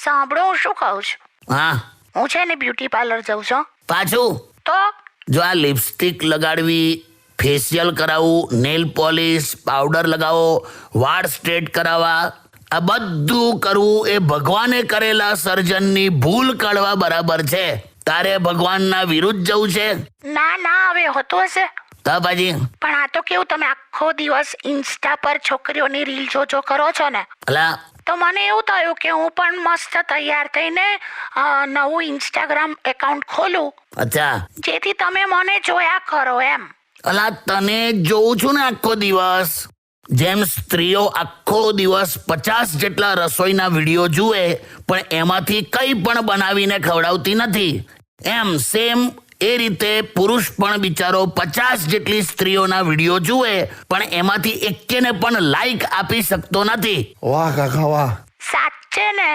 સાંભળો હું શું કહું છું. હા હું છે ને બ્યુટી પાર્લર જાઉં છું. પાછું તો જો આ લિપસ્ટિક લગાડવી, ફેશિયલ કરાવવું, નેલ પોલિશ, પાવડર લગાવો, વાળ સ્ટ્રેટ કરાવવા, આ બધું કરવું એ ભગવાને કરેલા સર્જનની ભૂલ કાઢવા બરાબર છે. તારે ભગવાનના વિરુદ્ધ જવું છે? ના ના હવે હોતું હશે. તો પછી પણ આ તો કેવું, તમે આખો દિવસ ઇન્સ્ટા પર છોકરીઓની રીલ જોજો કરો છો ને, અલા તો મને એવું થયું કે હું પણ મસ્ત તૈયાર થઈને નવું ઇન્સ્ટાગ્રામ એકાઉન્ટ ખોલું, અચ્છા જેથી તમે મને જોયા કરો એમ. અલા તને જોઉં છું ને આખો દિવસ, જેમ સ્ત્રીઓ આખો દિવસ 50 જેટલા રસોઈના વિડીયો જુએ પણ એમાંથી કંઈ પણ બનાવીને ખવડાવતી નથી, એમ સેમ એ રીતે પુરુષ પણ બિચારો 50 જેટલી સ્ત્રીઓના વિડીયો જુએ પણ એમાંથી એકેને પણ લાઈક આપી શકતો નથી. વાહ કાકા વાહ. સાચે ને?